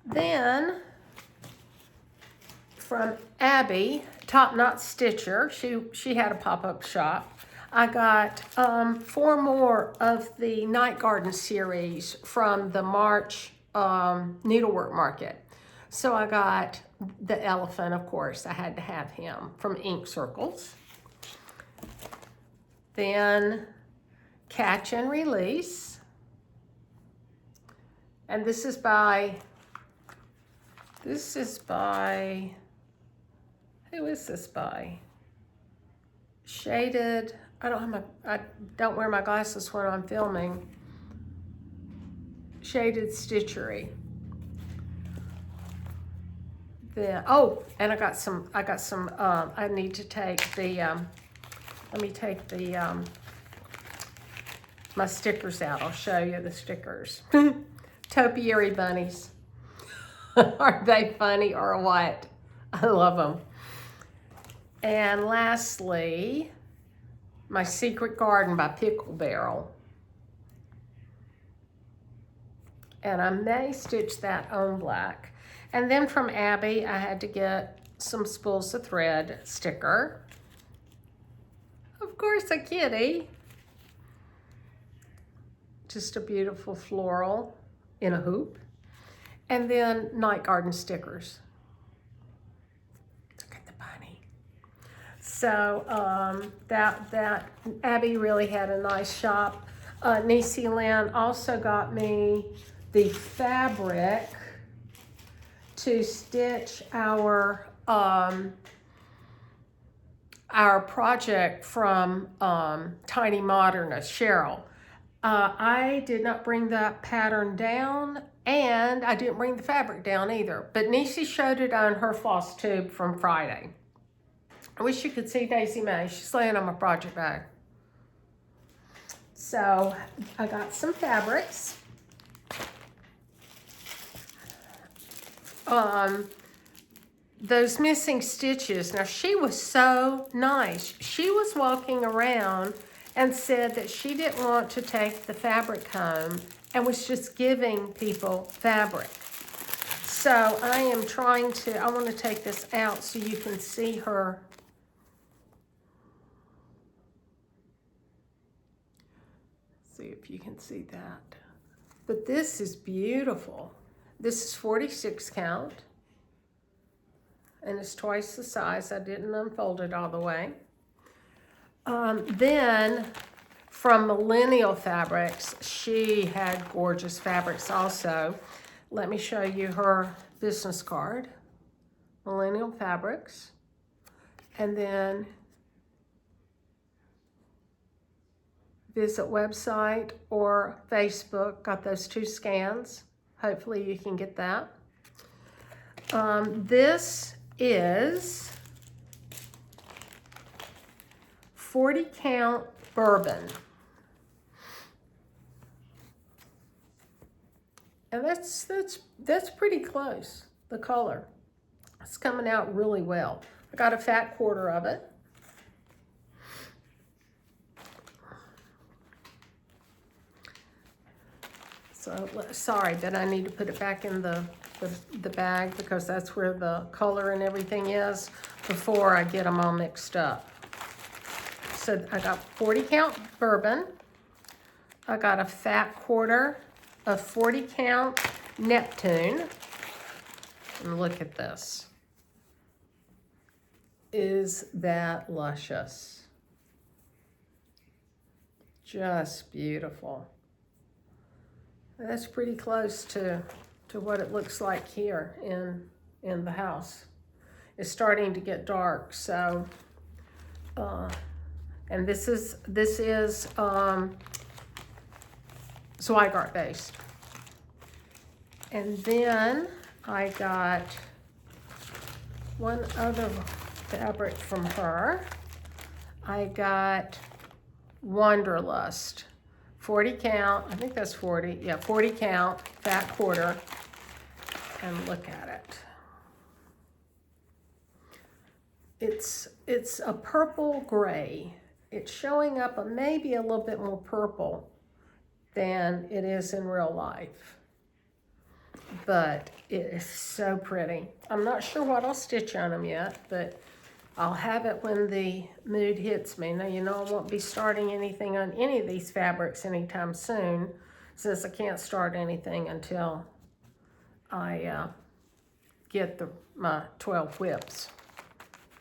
Then from Abby, Top Knot Stitcher, she had a pop-up shop. I got 4 more of the Night Garden series from the March needlework market. So I got the elephant, of course. I had to have him from Ink Circles. Then Catch and Release. And this is by, who is this by? Shaded, I don't wear my glasses when I'm filming. Shaded Stitchery. Then, oh, and I got some, I need to take the, let me take the, my stickers out. I'll show you the stickers. Topiary bunnies. Are they funny or what? I love them. And lastly, My Secret Garden by Pickle Barrel. And I may stitch that on black. And then from Abby, I had to get some spools of thread sticker. Of course, a kitty. Just a beautiful floral in a hoop. And then Night Garden stickers. Look at the bunny. So that Abby really had a nice shop. Nisi Lynn also got me the fabric to stitch our project from Tiny Modernist, Cheryl. I did not bring that pattern down, and I didn't bring the fabric down either. But Niecy showed it on her floss tube from Friday. I wish you could see Daisy Mae. She's laying on my project bag. So I got some fabrics. Those missing stitches. Now, she was so nice. She was walking around and said that she didn't want to take the fabric home and was just giving people fabric. So I am trying to, I want to take this out so you can see her. See if you can see that. But this is beautiful. This is 46 count. And it's twice the size. I didn't unfold it all the way. Then from Millennial Fabrics, she had gorgeous fabrics also. Let me show you her business card. Millennial Fabrics. And then visit website or Facebook. Got those two scans. Hopefully you can get that. This is 40 count bourbon. And that's pretty close, the color. It's coming out really well. I got a fat quarter of it. So sorry that I need to put it back in the bag because that's where the color and everything is before I get them all mixed up. So I got 40 count bourbon. I got a fat quarter of 40 count Neptune. And look at this. Is that luscious? Just beautiful. That's pretty close to what it looks like here in the house. It's starting to get dark, so and this is Zweigart based. And then I got one other fabric from her. I got Wanderlust. 40 count, I think that's 40, yeah, 40 count, fat quarter, and look at it. It's a purple gray. It's showing up maybe a little bit more purple than it is in real life. But it is so pretty. I'm not sure what I'll stitch on them yet, but I'll have it when the mood hits me. Now, you know, I won't be starting anything on any of these fabrics anytime soon, since I can't start anything until I get my 12 whips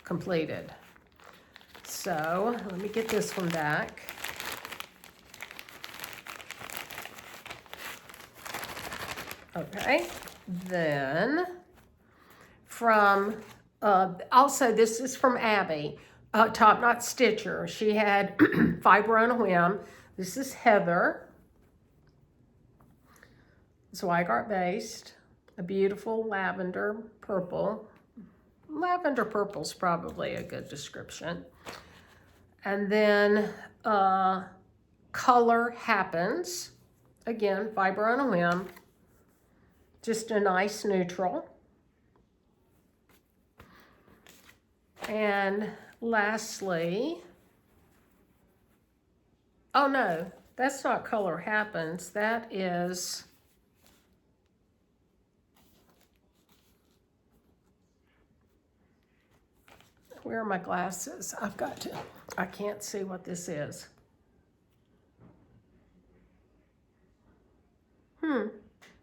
completed. So let me get this one back. Okay, then from also, this is from Abby, Top Knot Stitcher. She had Fiber on a Whim. This is Heather, Zweigart based, a beautiful lavender purple. Lavender purple's probably a good description. And then Color Happens, again, Fiber on a Whim, just a nice neutral. And lastly, oh no, that's not Color Happens. That is, where are my glasses? I can't see what this is.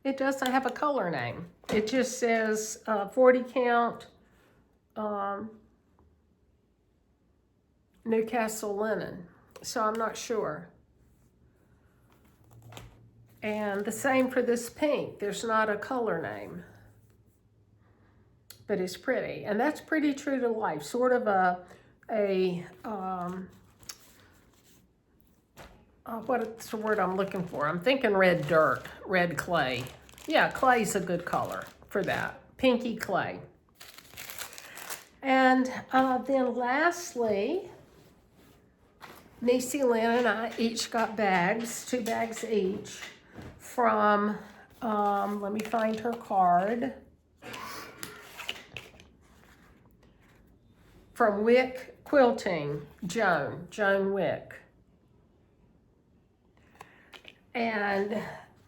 It doesn't have a color name. It just says 40 count Newcastle linen, so I'm not sure. And the same for this pink. There's not a color name. but it's pretty. And that's pretty true to life. Sort of what's the word I'm looking for? I'm thinking red dirt, red clay. Yeah, clay's a good color for that. Pinky clay. And then lastly, Niecy Lynn and I each got bags, 2 bags each, from, let me find her card, from Wick Quilting, Joan Wick. And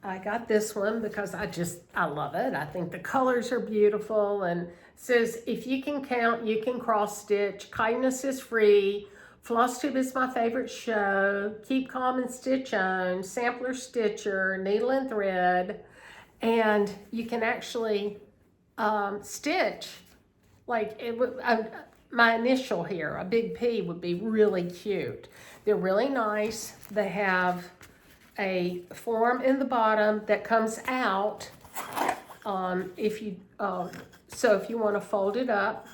I got this one because I love it. I think the colors are beautiful, and it says, if you can count, you can cross stitch. Kindness is free. Floss Tube is my favorite show. Keep calm and stitch on. Sampler stitcher, needle and thread. And you can actually stitch, like my initial here, a big P would be really cute. They're really nice. They have a form in the bottom that comes out if you want to fold it up.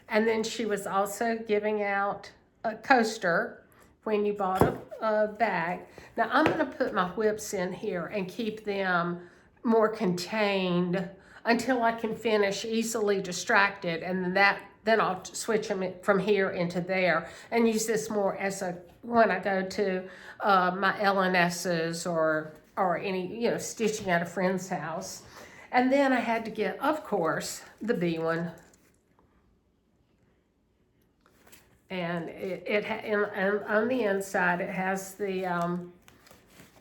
And then she was also giving out a coaster when you bought a bag. Now I'm going to put my whips in here and keep them more contained until I can finish easily distracted, and then I'll switch them from here into there and use this more as when I go to my LNSs or any, stitching at a friend's house. And then I had to get, of course, the B one. And and on the inside, it has the,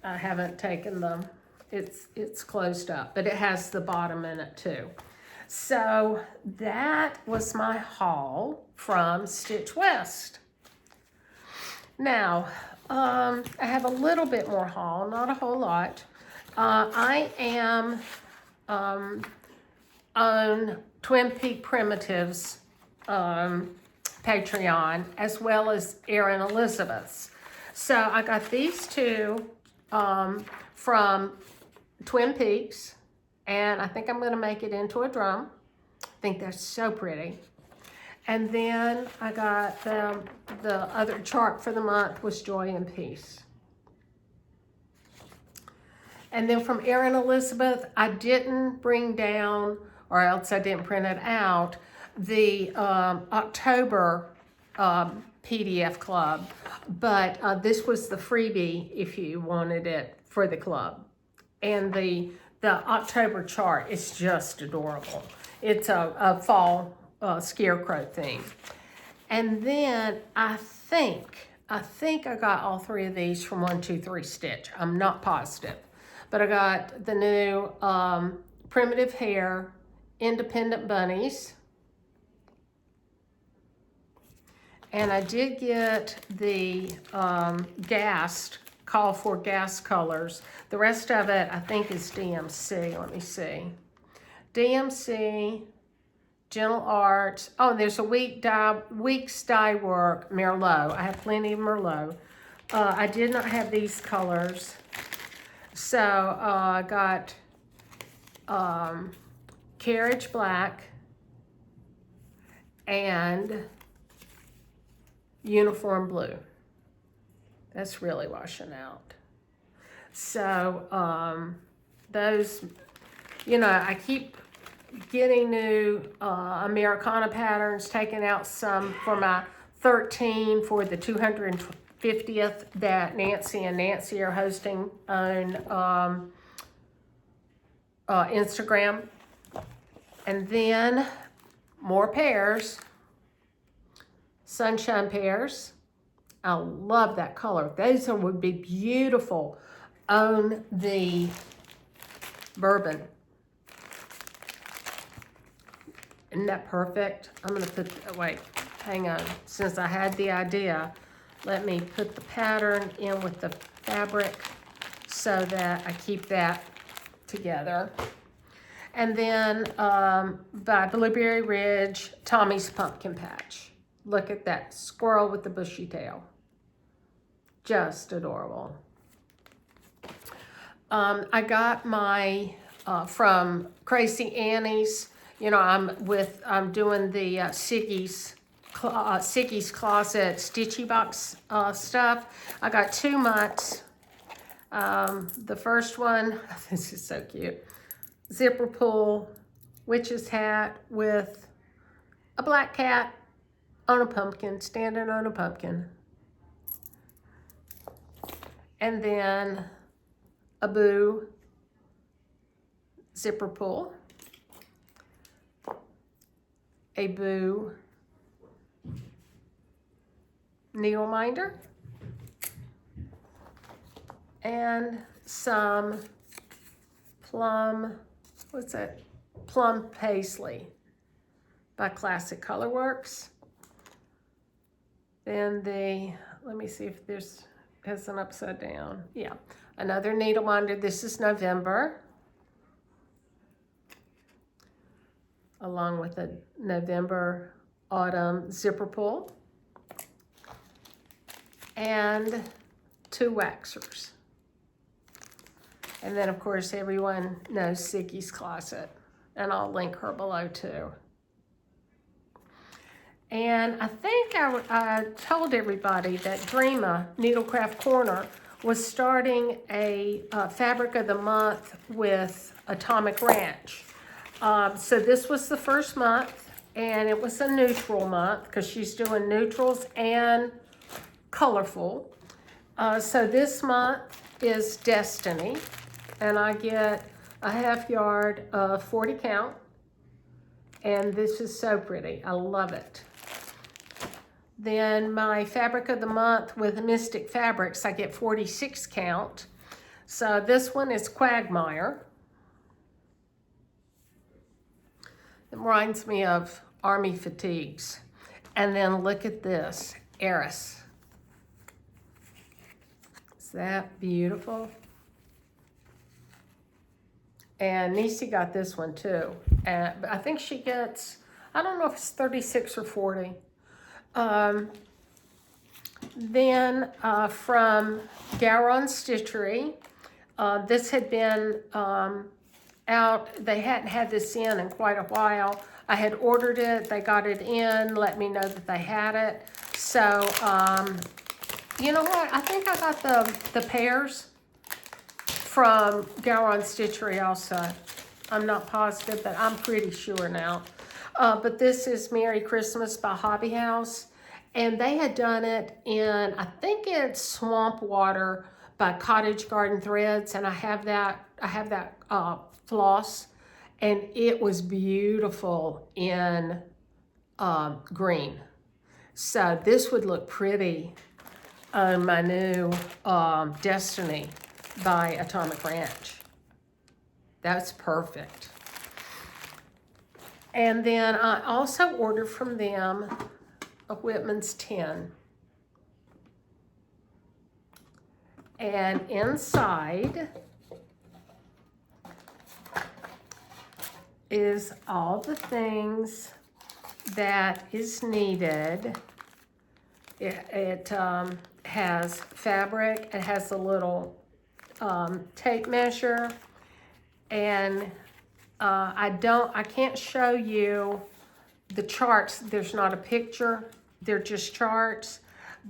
I haven't taken the, it's closed up, but it has the bottom in it too. So that was my haul from Stitch West. Now, I have a little bit more haul, not a whole lot. I am on Twin Peak Primitives Patreon, as well as Erin Elizabeth's. So I got these two from Twin Peaks, and I think I'm going to make it into a drum. I think that's so pretty. And then I got the other chart for the month was Joy and Peace. And then from Erin Elizabeth, I didn't bring down, or else I didn't print it out, the October PDF club, but this was the freebie if you wanted it for the club. And the October chart is just adorable. It's a fall scarecrow theme. And then I think I got all 3 of these from 123 Stitch. I'm not positive, but I got the new Primitive Hair Independent Bunnies. And I did get the Call for Gas colors. The rest of it, I think, is DMC. Let me see. DMC, Gentle Arts. Oh, and there's a Weeks Dye Work Merlot. I have plenty of Merlot. I did not have these colors. So I got Carriage Black and Uniform Blue. That's really washing out. So those, I keep getting new Americana patterns, taking out some for my 13 for the 250th that Nancy and Nancy are hosting on Instagram. And then more pairs. Sunshine Pears. I love that color. Those would be beautiful on the bourbon. Isn't that perfect? I'm going to put, wait, hang on. Since I had the idea, let me put the pattern in with the fabric so that I keep that together. And then by Blueberry Ridge, Tommy's Pumpkin Patch. Look at that squirrel with the bushy tail. Just adorable. I got my, from Crazy Annie's, you know, I'm doing the Siggy's Closet Stitchy Box stuff. I got 2 months. The first one, this is so cute. Zipper pull, witch's hat with a black cat on a pumpkin, standing on a pumpkin. And then a boo zipper pull, a boo needle minder, and some plum, what's that? Plum Paisley by Classic Colorworks. Then let me see if there's, has an upside down. Yeah, another needle minder. This is November, along with a November autumn zipper pull, and 2 waxers. And then, of course, everyone knows Siggy's Closet, and I'll link her below too. And I think I told everybody that Dreama Needlecraft Corner was starting a Fabric of the Month with Atomic Ranch. So this was the first month, and it was a neutral month because she's doing neutrals and colorful. So this month is Destiny, and I get a half yard of 40 count, and this is so pretty. I love it. Then my Fabric of the Month with Mystic Fabrics, I get 46 count. So this one is Quagmire. It reminds me of Army Fatigues. And then look at this, Eris. Is that beautiful? And Nisi got this one too. And I think she gets, I don't know if it's 36 or 40. Then from Gowron Stitchery, this had been out, they hadn't had this in quite a while. I had ordered it, they got it in, let me know that they had it. So, you know what, I think I got the pairs from Gowron Stitchery also. I'm not positive, but I'm pretty sure now. But this is Merry Christmas by Hobby House. And they had done it in, I think it's Swamp Water by Cottage Garden Threads. And I have that floss. And it was beautiful in green. So this would look pretty on my new Destiny by Atomic Ranch. That's perfect. And then I also ordered from them a Whitman's 10. And inside is all the things that is needed. It has fabric, it has a little tape measure, and I can't show you the charts. There's not a picture, they're just charts,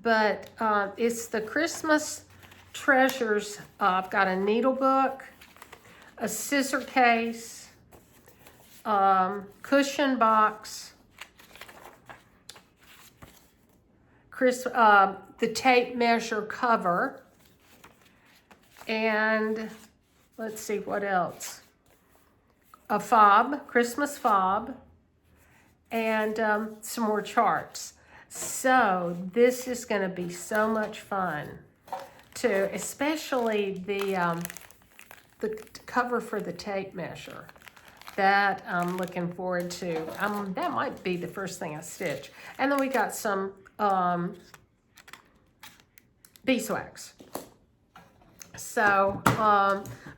but it's the Christmas treasures. I've got a needle book, a scissor case, cushion box, the tape measure cover, and let's see what else. A fob, Christmas fob, and some more charts. So this is going to be so much fun, especially the cover for the tape measure. That I'm looking forward to. That might be the first thing I stitch. And then we got some beeswax. So,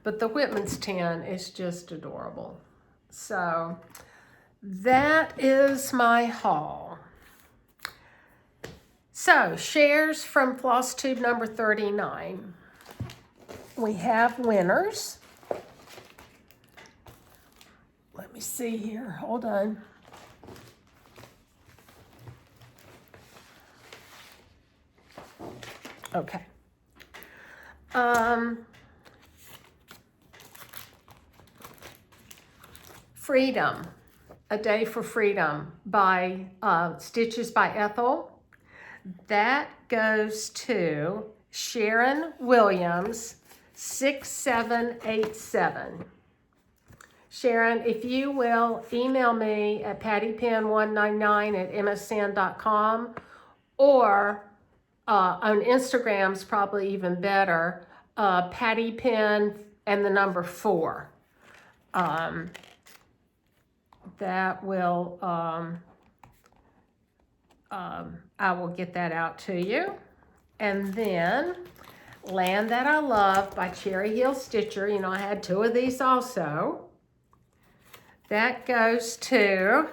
but the Whitman's 10 is just adorable. So that is my haul. So, shares from Floss Tube number 39. We have winners. Let me see here. Hold on. Okay. Freedom, A Day for Freedom by Stitches by Ethel. That goes to Sharon Williams, 6787. Sharon, if you will email me at pattypen199@msn.com, or on Instagram's probably even better, pattypen and the number 4. That will, I will get that out to you. And then Land That I Love by Cherry Hill Stitcher. You know, I had 2 of these also. That goes to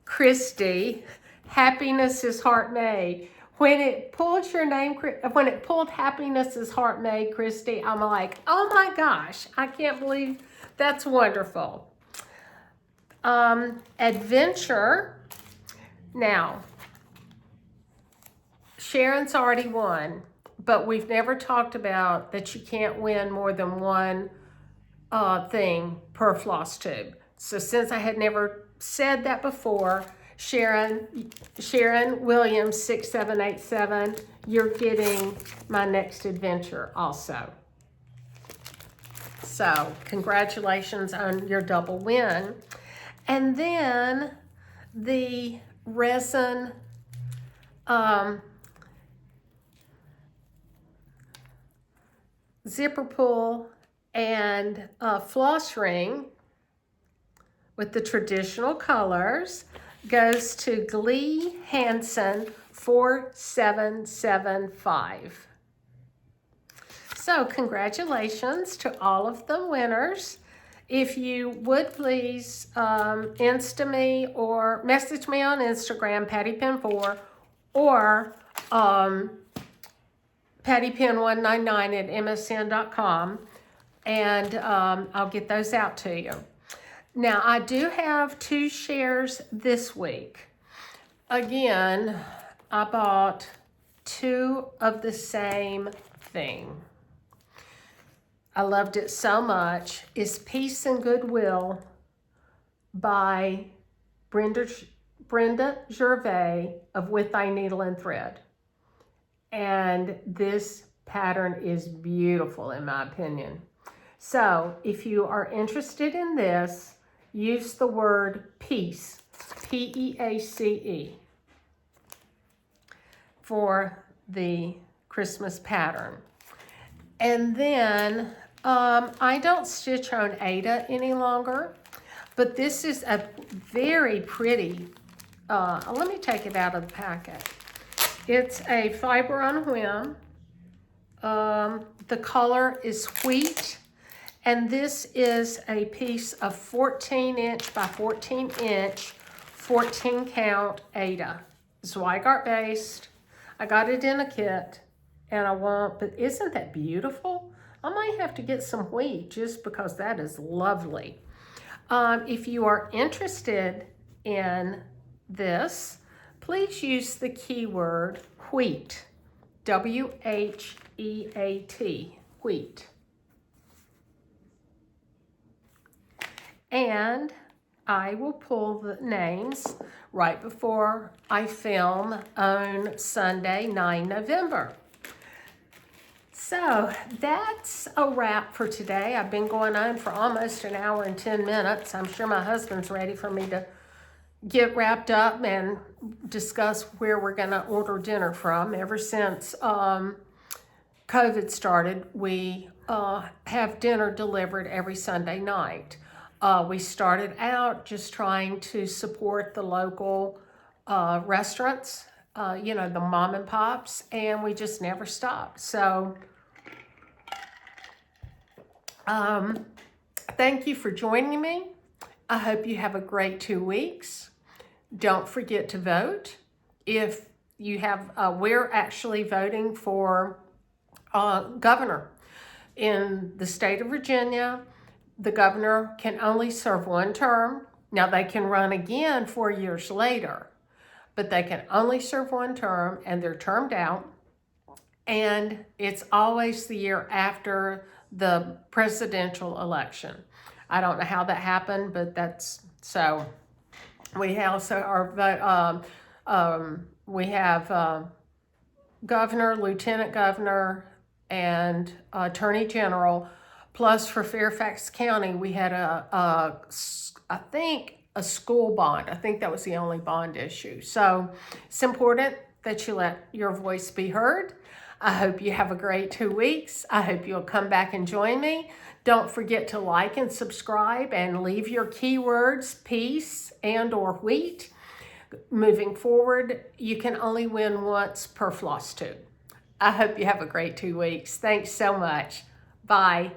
Christy. Happiness is Heart Made. When it pulled your name, when it pulled Happiness is Heart Made, Christy, I'm like, oh my gosh, I can't believe that's wonderful. Adventure. Now, Sharon's already won, but we've never talked about that you can't win more than one thing per floss tube. So since I had never said that before, Sharon Williams, 6787, you're getting my next adventure also. So congratulations on your double win. And then the resin zipper pull and floss ring with the traditional colors goes to Glee Hansen, 4775. So congratulations to all of the winners. If you would please Insta me or message me on Instagram, pattypen4, or pattypen199@msn.com, and I'll get those out to you. Now, I do have 2 shares this week. Again, I bought 2 of the same thing. I loved it so much. It's Peace and Goodwill by Brenda Gervais of With Thy Needle and Thread. And this pattern is beautiful in my opinion. So if you are interested in this, use the word peace, P-E-A-C-E, for the Christmas pattern. And then I don't stitch on Ada any longer, but this is a very pretty, let me take it out of the packet. It's a fiber on whim. The color is wheat, and this is a piece of 14 inch by 14 inch, 14 count Ada. Zweigart based. I got it in a kit, and but isn't that beautiful? I might have to get some wheat just because that is lovely. If you are interested in this, please use the keyword wheat, W-H-E-A-T, wheat. And I will pull the names right before I film on Sunday, 9 November. So that's a wrap for today. I've been going on for almost an hour and 10 minutes. I'm sure my husband's ready for me to get wrapped up and discuss where we're going to order dinner from. Ever since COVID started, we have dinner delivered every Sunday night. We started out just trying to support the local restaurants, you know, the mom and pops, and we just never stopped. So thank you for joining me. I hope you have a great 2 weeks. Don't forget to vote. If you have, we're actually voting for governor in the state of Virginia. the governor can only serve one term. Now they can run again 4 years later, but they can only serve one term and they're termed out. And it's always the year after the presidential election. I don't know how that happened, but that's so. We also are, we have governor, lieutenant governor, and attorney general. Plus, for Fairfax County, we had I think a school bond. I think that was the only bond issue. So it's important that you let your voice be heard. I hope you have a great 2 weeks. I hope you'll come back and join me. Don't forget to like and subscribe and leave your keywords, peace and or wheat. Moving forward, you can only win once per floss tube. I hope you have a great 2 weeks. Thanks so much. Bye.